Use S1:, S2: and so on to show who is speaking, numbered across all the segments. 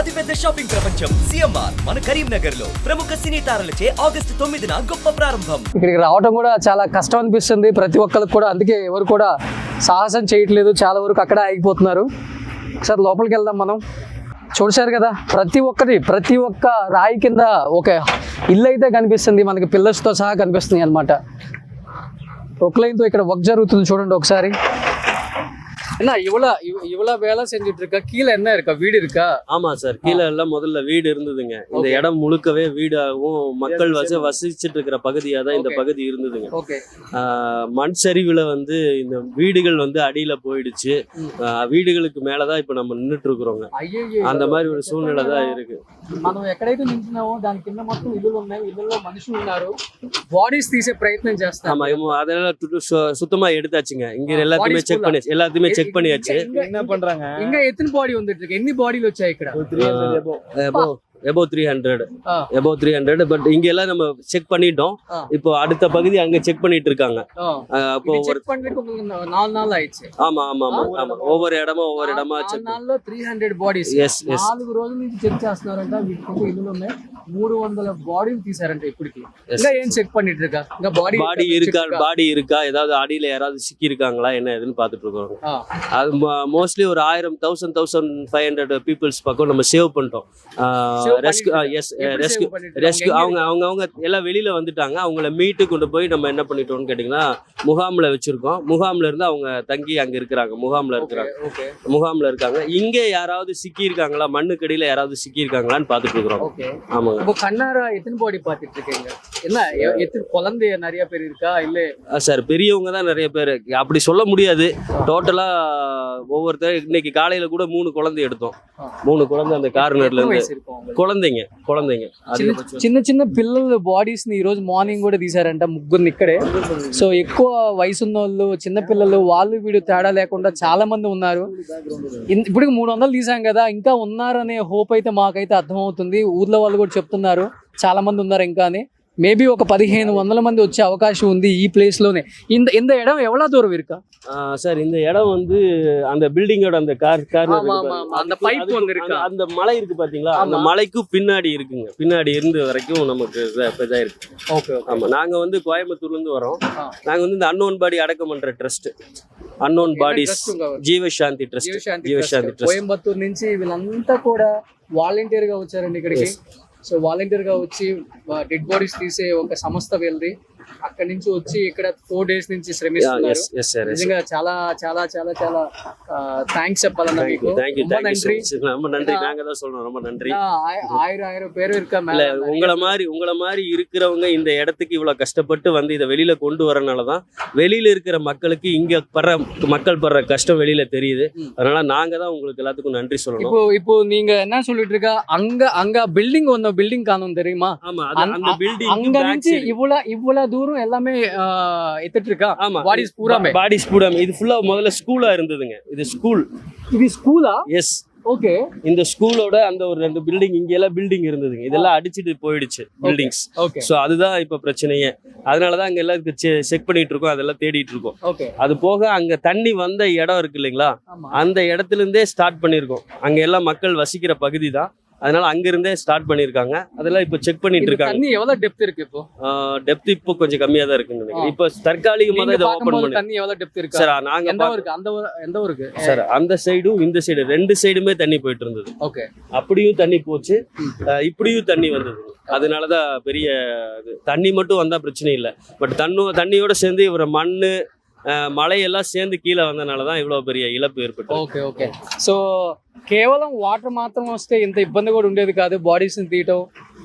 S1: అతిపెద్ద షాపింగ్ ప్రపంచం సిఎంఆర్ మన కరీంనగర్ లో ప్రముఖ సినీ తారలచే ఆగస్టు 9న గొప్ప ప్రారంభం.
S2: ఇక్కడికి రావడం కూడా చాలా కష్టం అనిపిస్తుంది ప్రతి ఒక్కరికి కూడా. అందుకే ఎవరు కూడా సాహసం చేయట్లేదు, చాలా వరకు అక్కడ ఆగిపోతున్నారు. ఒకసారి లోపలికి వెళ్దాం మనం. చూసారు కదా, ప్రతి ఒక్క రాయి కింద ఒక ఇల్లు అయితే కనిపిస్తుంది మనకి, పిల్లర్స్తో సహా కనిపిస్తుంది అనమాట. ప్రొక్లైన్తో ఇక్కడ వర్క్ జరుగుతుంది చూడండి ఒకసారి. என்ன இவ்வளவு வேலை செஞ்சுட்டு இருக்கா? கீழே என்ன இருக்கா? வீடு இருக்கா?
S3: ஆமா சார், கீழே எல்லாம் முதல்ல வீடு இருந்ததுங்க. இந்த இடம் முழுக்கவே வீடாகவும் மக்கள் வசிச்சுட்டு இருக்கிற பகுதியா தான் இந்த பகுதி இருந்ததுங்க. மண் சரிவுல வந்து இந்த வீடுகள் வந்து அடியில போயிடுச்சு. வீடுகளுக்கு மேலதான் இப்ப நம்ம நின்றுட்டு இருக்கிறோங்க. அந்த மாதிரி ஒரு சூழ்நிலை தான் இருக்கு.
S2: మనం ఎక్కడైతే నించున్నామో దాని కింద మొత్తం ఇల్లులు ఉన్నాయి, ఇల్లులో మనుషులు ఉన్నారు. బాడీస్ తీసే ప్రయత్నం చేస్తాం.
S3: ஆமா, அதெல்லாம் சுத்தமா எடுத்தாச்சுங்க. இங்க எல்லாத்தையுமே செக் பண்ணியாச்சு.
S2: என்ன பண்றாங்க? இங்க எத்தனை பாடி வந்துட்டு இருக்கு? எన్ని బాడీలు వచ్చాయి ఇక్కడ?
S3: 300 above 300 பட் இங்க எல்லாம் நம்ம செக் பண்ணிட்டோம். இப்போ அடுத்த பகுதி அங்க செக் பண்ணிட்டு இருக்காங்க.
S2: அப்போ செக் பண்றதுக்கு உங்களுக்கு 4 நாள் ஆயிடுச்சு.
S3: ஆமா ஒவ்வொரு இடமா
S2: చెక్ 4 నాల్లో 300 బాడీస్. 4 రోజుల నుంచి చెక్ చేస్తున్నారంట. వీటికి ఇల్లులు ఉన్నాయి. 300 బాడీలు తీసారంట ఇప్పటికి. ఇంకా ఏం చెక్ பண்ணிட்டு இருக்கா? ఇంకా
S3: బాడీ இருக்கா, ஏதாவது அடியில யாராவது சிக்கி இருக்காங்களா என்ன ஏதுன்னு பாத்துட்டு இருக்கோம். அது மோஸ்ட்லி ஒரு 1500 பீப்புள்ஸ் பக்கம் நம்ம சேவ் பண்ணிட்டோம். ரெஸ்க்யூ அவங்க எல்லாம் வெளியில வந்துட்டாங்க. அவங்கள மீட்டு கொண்டு போய் நம்ம என்ன பண்ணிட்டோம்னு கேட்டீங்கன்னா முகாம்ல வச்சிருக்கோம். முகாம்ல இருந்து அவங்க தங்கி அங்க இருக்கிறாங்க. முகாம்ல இருக்காங்க. இங்க யாராவது சிக்கி இருக்காங்களா, மண்ணுக்கடியில யாராவது சிக்கி இருக்காங்களான்னு பாத்துட்டு இருக்கிறோம்.
S2: ஆமாங்க. கண்ணாரா எத்தனை பாடி பாத்துட்டு இருக்கீங்க? என்ன எத்தனை குழந்தை நிறைய பேர் இருக்கா? இல்ல
S3: சார், பெரியவங்க தான் நிறைய பேர். அப்படி சொல்ல முடியாது. டோட்டலா ஒவ்வொருத்தர் இன்னைக்கு காலையில கூட 3 குழந்தை எடுத்தோம். 3 குழந்தை அந்த கார்னர்ல இருந்து కులందెంగ
S2: చిన్న చిన్న పిల్లల బాడీస్ ని ఈ రోజు మార్నింగ్ కూడా తీసారంట, ముగ్గురిని ఇక్కడే. సో ఎక్కువ వయసు ఉన్న వాళ్ళు, చిన్న పిల్లలు, వాళ్ళు వీడు తేడా లేకుండా చాలా మంది ఉన్నారు. ఇప్పుడు 300 తీసాం కదా, ఇంకా ఉన్నారనే హోప్ అయితే మాకైతే అర్థమవుతుంది. ఊర్లో వాళ్ళు కూడా చెప్తున్నారు చాలా మంది ఉన్నారు ఇంకా అని. மேபி ఒక 1500 మంది వచ్చే అవకాశం ఉంది ఈ ప్లేస్ లోనే. இந்த இடம் எவ்வளவு தூரம் இருக்கா
S3: சார்? இந்த இடம் வந்து அந்த பில்டிங்கோட அந்த
S2: அந்த பைப் வந்து இருக்கு,
S3: அந்த மலை இருக்கு பாத்தீங்களா, அந்த மலைக்கு பின்னாடி இருக்குங்க. பின்னாடி இருந்து வரைக்கும் நமக்கு இதா இருக்கு.
S2: ஓகே.
S3: ஆமா, நாங்க வந்து கோயம்புத்தூர்ல இருந்து வரோம். நாங்க வந்து இந்த அன்னோன் பாடி அடக்கம் பண்ற trust, unknown bodies Jeevashanthi trust.
S2: Coimbatore నుంచి వీళ్ళంతా కూడా వాలంటీర్ గా వచ్చారండి ఇక్కడికి. సో వాలంటీర్ గా వచ్చి డెడ్ బాడీస్ తీసే ఒక సంస్థ వెళ్ళి అక్కడి నుంచి వచ్చి ఇక్కడ 4 days నుంచి శ్రమిస్తున్నారు. నిజంగా చాలా చాలా చాలా చాలా థ్యాంక్స్ చెప్పాలన్నా మీకు.
S3: நன்றி. நாங்க தான் சொல்றோம், ரொம்ப நன்றி.
S2: ஆயிரம் பேர் இருக்கா மேல.
S3: உங்கள மாதிரி இருக்கிறவங்க இந்த இடத்துக்கு இவ்வளவு கஷ்டப்பட்டு வந்து இதை வெளியில கொண்டு வரனாலதான் வெளியில இருக்கிற மக்களுக்கு இங்க மக்கள் படுற கஷ்டம் வெளியில தெரியுது. அதனால நாங்க தான் உங்களுக்கு எல்லாத்துக்கும் நன்றி சொல்லணும்.
S2: இப்போ நீங்க என்ன சொல்லிட்டு இருக்கா? அங்க பில்டிங் ஒன்னு பில்டிங் காணும் தெரியுமா?
S3: ஆமா, அந்த பில்டிங்
S2: அங்க నుంచి இவ்வளவு தூரம் எல்லாமே எத்திட்டு இருக்கா. பாடிஸ்
S3: பூராமே இது ஃபுல்லா முதல்ல ஸ்கூலா இருந்ததுங்க. இது ஸ்கூலா? எஸ்.
S2: ஓகே.
S3: இந்த ஸ்கூலோட அந்த ஒரு 2 பில்டிங் இங்க எல்லாம் பில்டிங் இருந்ததுங்க. இதெல்லாம் அடிச்சிட்டு போயிடுச்சு பில்டிங்ஸ். சோ அதுதான் இப்ப பிரச்சனையே. அதனாலதான் அங்க எல்லாம் செக் பண்ணிட்டு இருக்கோம், அதெல்லாம் தேடிட்டு இருக்கோம். அது போக அங்க தண்ணி வந்த இடம் இருக்கு இல்லைங்களா, அந்த இடத்துல இருந்தே ஸ்டார்ட் பண்ணிருக்கோம். அங்க எல்லாம் மக்கள் வசிக்கிற பகுதி தான். அதனால அங்க இருந்தே ஸ்டார்ட் பண்ணிருக்காங்க. அதெல்லாம் இப்ப செக் பண்ணிட்டு இருக்காங்க.
S2: தண்ணி எவ்வளவு டெப்த் இருக்கு இப்போ?
S3: டெப்த் இப்போ கொஞ்சம் கம்மியா தான் இருக்குன்னு நினைக்கிறேன். இப்போ தற்காலிகமா தான் இத ஓபன் பண்ணி.
S2: தண்ணி எவ்வளவு டெப்த் இருக்கு
S3: சார்? நாங்க
S2: எந்த ஊருக்கு
S3: சார்? அந்த சைடும் இந்த சைடு 2 சைடுமே தண்ணி போயிட்டு இருந்தது.
S2: ஓகே.
S3: அப்படியும் தண்ணி போச்சு, இப்படியும் தண்ணி வந்தது. அதனாலதான் பெரிய தண்ணி மட்டும் வந்தா பிரச்சனை இல்லை. பட் தண்ணியோட சேர்ந்து இவர மண்ணு மழையெல்லாம் சேர்ந்து கீழே வந்தனாலதான் இவ்வளவு பெரிய இழப்பு ஏற்பட்டு.
S2: ఓకే. సో కేవలం వాటర్ మాత్రం వస్తే ఇంత ఇబ్బంది కూడా ఉండేది కాదు బాడీస్ ని తీయటం.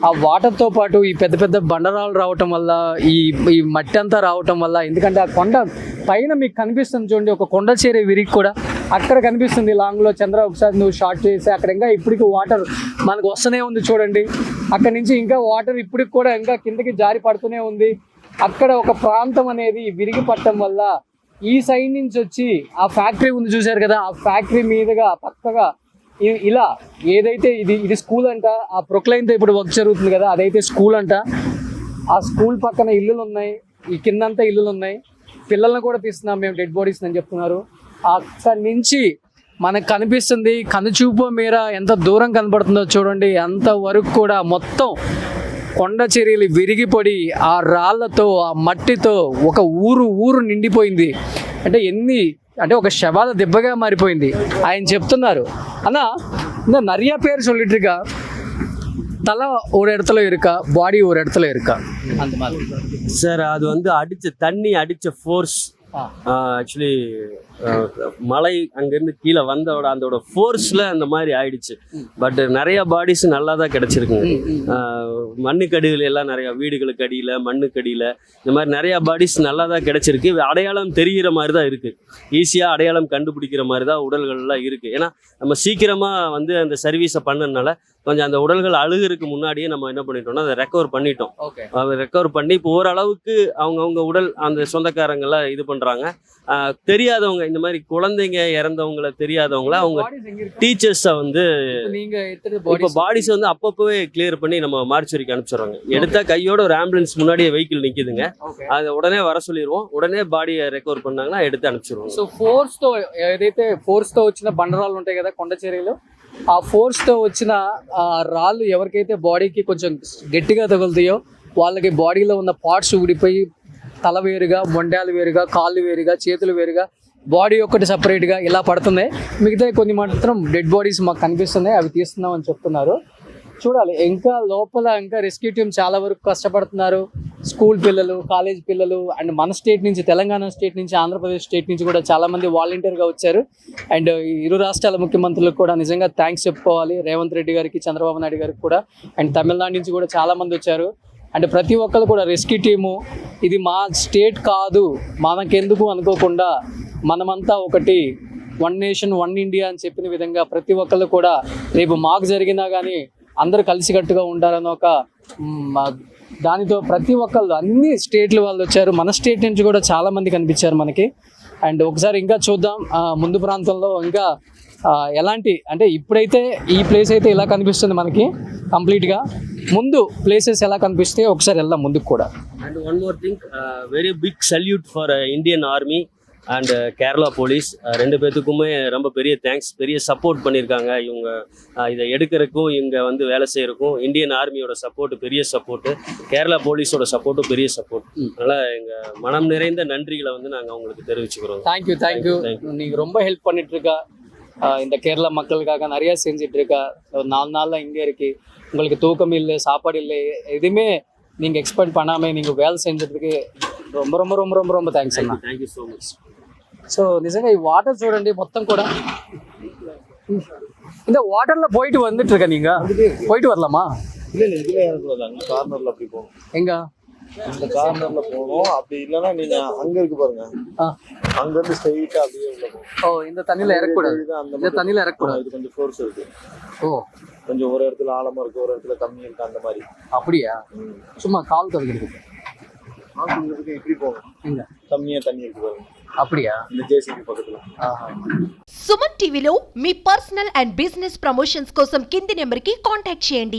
S2: ఆ వాటర్ తో పాటు ఈ పెద్ద పెద్ద బండరాలు రావటం వల్ల, ఈ మట్టి అంతా రావటం వల్ల, ఎందుకంటే ఆ కొండ పైన మీకు కనిపిస్తుంది చూడండి, ఒక కొండ చేరే విరిగి కూడా అక్కడ కనిపిస్తుంది లాంగ్ లో. చంద్ర ఒకసారి నువ్వు షార్ట్ చేసి అక్కడ ఇంకా ఇప్పటికి వాటర్ మనకు వస్తూనే ఉంది చూడండి. అక్కడ నుంచి ఇంకా వాటర్ ఇప్పటికి కూడా ఇంకా కిందకి జారి పడుతూనే ఉంది. అక్కడ ఒక ప్రాంతం అనేది విరిగి పట్టడం వల్ల ఈ సైడ్ నుంచి వచ్చి ఆ ఫ్యాక్టరీ ఉంది చూసారు కదా, ఆ ఫ్యాక్టరీ మీదుగా పక్కగా ఇలా ఏదైతే ఇది స్కూల్ అంట. ఆ ప్రొక్లైన్తో ఇప్పుడు వర్క్ జరుగుతుంది కదా, అదైతే స్కూల్ అంట. ఆ స్కూల్ పక్కన ఇల్లులు ఉన్నాయి, ఈ కిందంతా ఇల్లులు ఉన్నాయి. పిల్లల్ని కూడా తీస్తున్నాం మేము డెడ్ బాడీస్ అని చెప్తున్నారు. అక్కడి నుంచి మనకు కనిపిస్తుంది, కనుచూపు మేర ఎంత దూరం కనబడుతుందో చూడండి. అంతవరకు కూడా మొత్తం కొండ చర్యలు విరిగిపడి ఆ రాళ్లతో ఆ మట్టితో ఒక ఊరు నిండిపోయింది. అంటే ఒక శవాల దెబ్బగా మారిపోయింది. ఆయన చెప్తున్నారు, అన్న இந்த நிறைய பேர் சொல்லிட்டு இருக்கா தலை ஒரு இடத்துல இருக்கா, பாடி ஒரு இடத்துல இருக்கா, அந்த மாதிரி.
S3: சார் அது வந்து தண்ணி அடிச்ச ஃபோர்ஸ் ஆக்சுவலி மலை அங்கேருந்து கீழே வந்தோட அதோட ஃபோர்ஸில் அந்த மாதிரி ஆயிடுச்சு. பட் நிறைய பாடிஸ் நல்லா தான் கிடச்சிருக்குங்க. மண்ணுக்கடியில் எல்லாம் நிறையா வீடுகளுக்கு அடியில் மண்ணுக்கடியில் இந்த மாதிரி நிறையா பாடிஸ் நல்லா தான் கிடச்சிருக்கு. அடையாளம் தெரிகிற மாதிரி தான் இருக்குது, ஈஸியாக அடையாளம் கண்டுபிடிக்கிற மாதிரி தான் உடல்கள்லாம் இருக்குது. ஏன்னா நம்ம சீக்கிரமாக வந்து அந்த சர்வீஸை பண்ணனால கொஞ்சம் அந்த உடல்கள் அழுகிறதுக்கு முன்னாடியே நம்ம என்ன பண்ணிட்டோம்னா அதை ரெக்கவர் பண்ணிட்டோம். அதை ரெக்கவர் பண்ணி இப்போ ஓரளவுக்கு அவங்கவுங்க உடல் அந்த சொந்தக்காரங்கெல்லாம் இது பண்ணுறாங்க. தெரியாதவங்க இந்த மாதிரி குழந்தைங்க இறந்தவங்கள தெரியாதவங்கள அவங்க டீச்சர்ஸை வந்து இப்போ பாடிஸை வந்து அப்பப்போவே கிளியர் பண்ணி நம்ம மார்ச்சுரிக்கு அனுப்பிச்சிடுறாங்க. எடுத்தா கையோட ஒரு ஆம்புலன்ஸ் முன்னாடியே வெஹிக்கிள் நிற்கிதுங்க, அதை உடனே வர சொல்லிடுவோம். உடனே பாடியை ரெக்கவர் பண்ணாங்கன்னா எடுத்து అనిపించుకోవాలి.
S2: సో ఫోర్స్తో ఏదైతే ఫోర్స్తో వచ్చిన బండరాళ్ళు ఉంటాయి కదా కొండ చర్యలు, ఆ ఫోర్స్తో వచ్చిన రాళ్ళు ఎవరికైతే బాడీకి కొంచెం గట్టిగా తగులుతాయో వాళ్ళకి బాడీలో ఉన్న పార్ట్స్ ఊడిపోయి తల వేరుగా, మొండాలు వేరుగా, కాళ్ళు వేరుగా, చేతులు వేరుగా, బాడీ ఒక్కటి సపరేట్గా ఇలా పడుతున్నాయి. మిగతా కొన్ని మాత్రం డెడ్ బాడీస్ మాకు కనిపిస్తున్నాయి, అవి తీస్తున్నాం అని చెప్తున్నారు. చూడాలి, ఇంకా లోపల ఇంకా రెస్క్యూ టీమ్ చాలా వరకు కష్టపడుతున్నారు. స్కూల్ పిల్లలు, కాలేజ్ పిల్లలు అండ్ మన స్టేట్ నుంచి, తెలంగాణ స్టేట్ నుంచి, ఆంధ్రప్రదేశ్ స్టేట్ నుంచి కూడా చాలామంది వాలంటీర్గా వచ్చారు. అండ్ ఇరు రాష్ట్రాల ముఖ్యమంత్రులకు కూడా నిజంగా థ్యాంక్స్ చెప్పుకోవాలి. రేవంత్ రెడ్డి గారికి, చంద్రబాబు నాయుడు గారికి కూడా. అండ్ తమిళనాడు నుంచి కూడా చాలామంది వచ్చారు. అంటే ప్రతి ఒక్కరు కూడా రెస్క్యూ టీము, ఇది మా స్టేట్ కాదు మనకెందుకు అనుకోకుండా మనమంతా ఒకటి, వన్ నేషన్ వన్ ఇండియా అని చెప్పిన విధంగా ప్రతి ఒక్కరు కూడా రేపు మాకు జరిగినా కానీ అందరూ కలిసికట్టుగా ఉంటారని ఒక దానితో ప్రతి ఒక్కళ్ళు అన్ని స్టేట్ల వాళ్ళు వచ్చారు. మన స్టేట్ నుంచి కూడా చాలామంది కనిపించారు మనకి. అండ్ ఒకసారి ఇంకా చూద్దాం ముందు ప్రాంతంలో ఇంకా ఎలాంటి, అంటే ఇప్పుడైతే ఈ ప్లేస్ అయితే ఇలా కనిపిస్తుంది మనకి కంప్లీట్గా. ముందు ప్లేసెస్ ఎలా కనిపిస్తాయో ఒకసారి వెళ్దాం ముందుకు కూడా.
S3: And one more thing, very big salute for Indian army and Kerala police. ரெண்டு பேர்த்துக்குமே ரொம்ப பெரிய தேங்க்ஸ். பெரிய சப்போர்ட் பண்ணியிருக்காங்க இவங்க இதை எடுக்கிறதுக்கும் இங்கே வந்து வேலை செய்கிறக்கும். இந்தியன் ஆர்மியோட சப்போர்ட்டு பெரிய சப்போர்ட்டு, கேரளா போலீஸோட சப்போர்ட்டும் பெரிய சப்போர்ட். அதனால் எங்கள் மனம் நிறைந்த நன்றிகளை வந்து நாங்கள் அவங்களுக்கு தெரிவிச்சுக்கிறோம்.
S2: தேங்க்யூ. நீங்கள் ரொம்ப ஹெல்ப் பண்ணிட்டுருக்கா இந்த கேரளா மக்களுக்காக நிறையா செஞ்சிட்ருக்கா. ஒரு 4 நாளில் இங்கே இருக்கு, உங்களுக்கு தூக்கம் இல்லை, சாப்பாடு இல்லை, எதுவுமே நீங்கள் எக்ஸ்பெக்ட் பண்ணாமல் நீங்கள் வேலை செஞ்சதுக்கு ரொம்ப ரொம்ப ரொம்ப ரொம்ப ரொம்ப థ్యాంక్స్ అన్న.
S3: Thank you so much.
S2: So నిజంగా ఈ వాటర్ చూడండి మొత్తం కూడా. இந்த வாட்டர்ல போயிட்டு வந்துட்டு இருக்க, நீங்க போயிட்டு வரலாமா?
S4: இல்ல இதுல இறங்குறதாங்க, கார்னர்ல அப்படி போகும்.
S2: எங்க
S4: இந்த கார்னர்ல போகும். அப்படி இல்லைன்னா நீங்க அங்க இருக்கு பாருங்க, அங்க இருந்து ஸ்ட்ரைட்டா அப்படியே உள்ள போகும்.
S2: ஓ, இந்த தண்ணியில இறக்கூடாது, இந்த தண்ணியில இறக்கூடாது.
S4: இது கொஞ்சம் ஃபோர்ஸ் இருக்கு.
S2: ஓ,
S4: கொஞ்சம் ஒரு இடத்துல ஆழமா இருக்கு, ஒரு இடத்துல கம்மி இருக்கு, அந்த மாதிரி.
S2: அப்படியா? சும்மா கால் கழுவிக்கிறதுக்கு
S4: இப்படி போகும். எங்க கம்மியா தண்ணி இருக்கு பாருங்க,
S2: அப்படியா?
S4: இந்த ஜேசிபி పక్కన.
S5: సుమన్ టీవీలో మీ పర్సనల్ అండ్ బిజినెస్ ప్రమోషన్స్ కోసం కింది నెంబర్కి కాంటాక్ట్ చేయండి.